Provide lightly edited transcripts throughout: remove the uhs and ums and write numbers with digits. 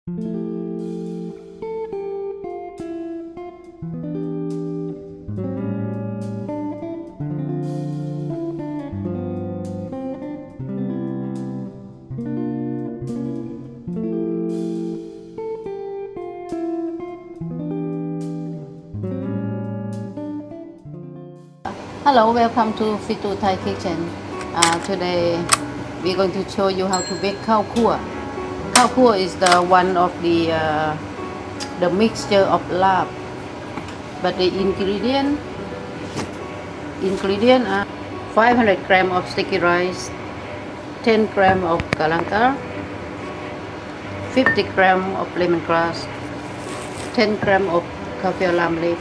Hello, welcome to Pi Tou Thai Kitchen. Today we're going to show you how to make Khao Khua. Khao Khua is the one of the mixture of larb, but the ingredient are 500 grams of sticky rice, 10 grams of Galangal, 50 grams of lemongrass, 10 grams of Kaffir lamb leaf.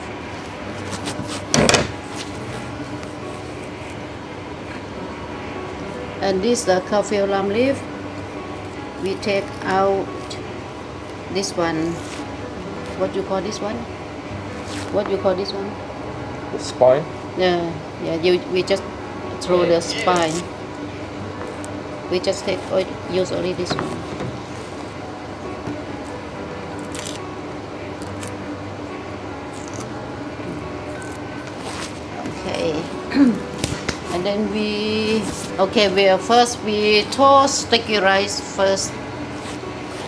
And this the Kaffir lamb leaf, we take out this one. What you call this one? What you call this one? The spine? Yeah. We just throw the spine. We just use only this one. Okay. And then we first we toast sticky rice first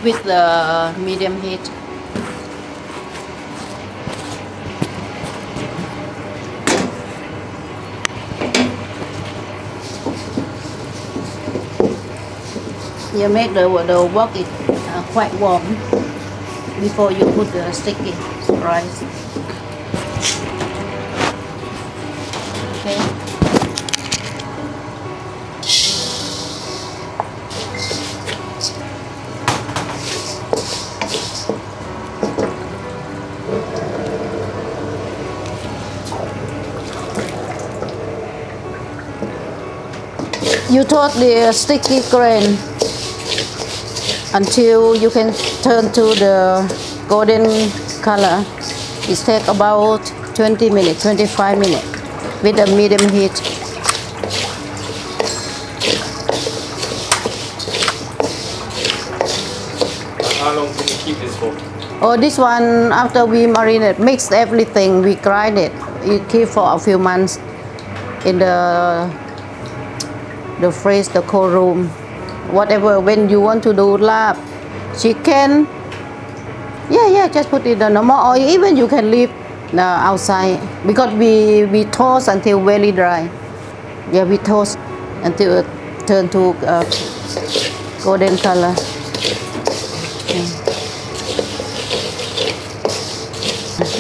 with the medium heat. You make the wok it quite warm before you put the sticky rice. Okay. You toast the sticky grain until you can turn to the golden color. It takes about 20 minutes, 25 minutes with a medium heat. How long can you keep this for? Oh, this one, after we marinate, mix everything, we grind it. You keep for a few months in the fridge, the cold room, whatever. When you want to do larb, chicken, just put it in the normal oil. Even you can leave outside because we toast until very dry. Yeah, we toast until it turn to golden color.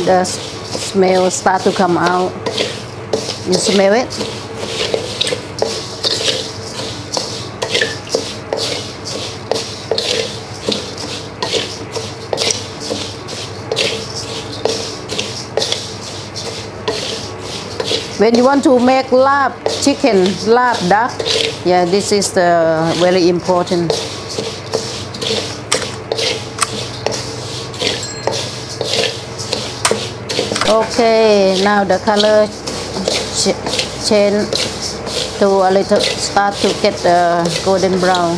The smell start to come out. You smell it? When you want to make larb chicken, larb duck, this is the very important. Okay, now the color change to a little, start to get golden brown.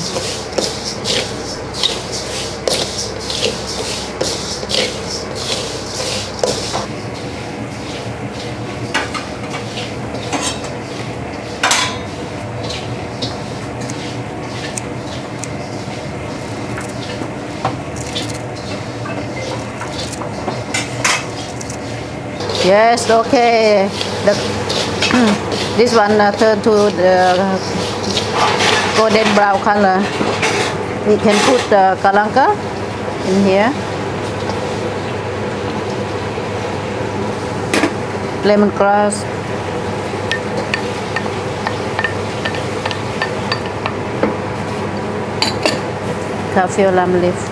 Yes, okay. This one turn to the golden brown color. We can put the galangal in here. Lemongrass. Kaffir lamb leaf.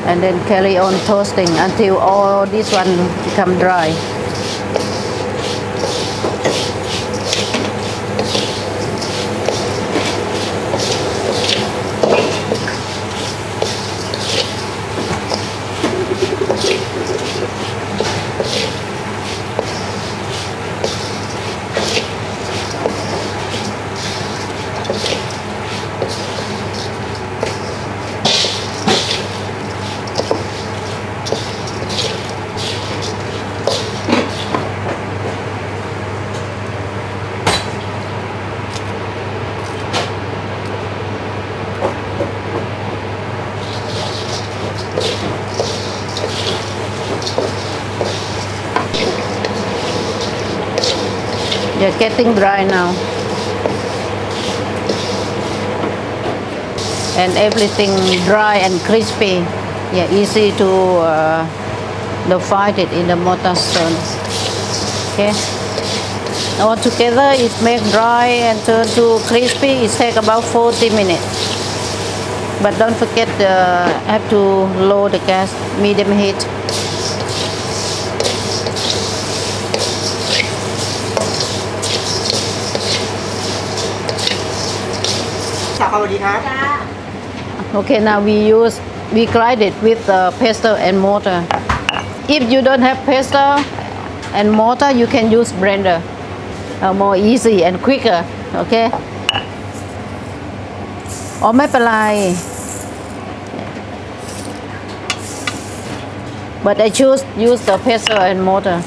And then carry on toasting until all this one become dry. They're getting dry now. And everything dry and crispy. Yeah, easy to find it in the mortar stone. Okay. All together it make dry and turn to crispy. It take about 40 minutes. But don't forget, have to lower the gas, medium heat. Okay, now we grind it with pestle and mortar. If you don't have pestle and mortar, you can use blender. More easy and quicker. Okay. อ๋อไม่เป็นไร but I choose use the pestle and mortar.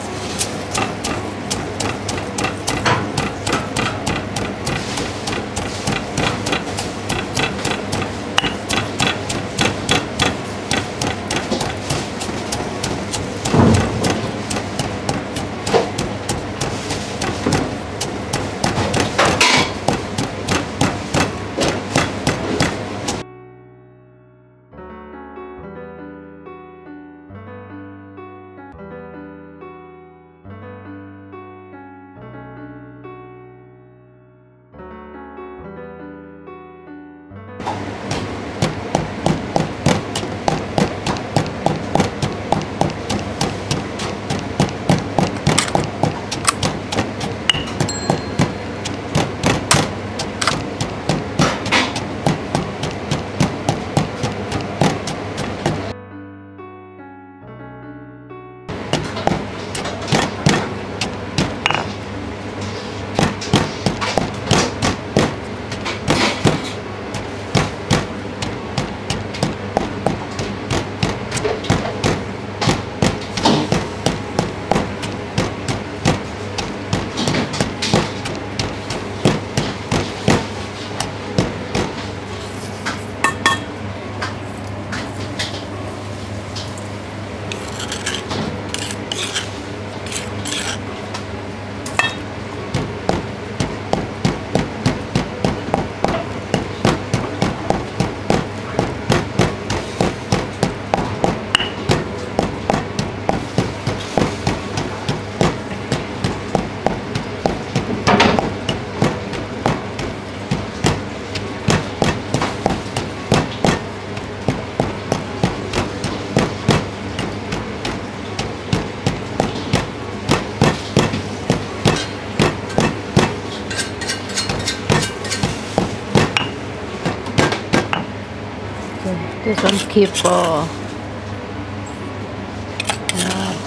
This one keep for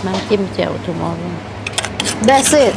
Nam Jim Jaew tomorrow. That's it.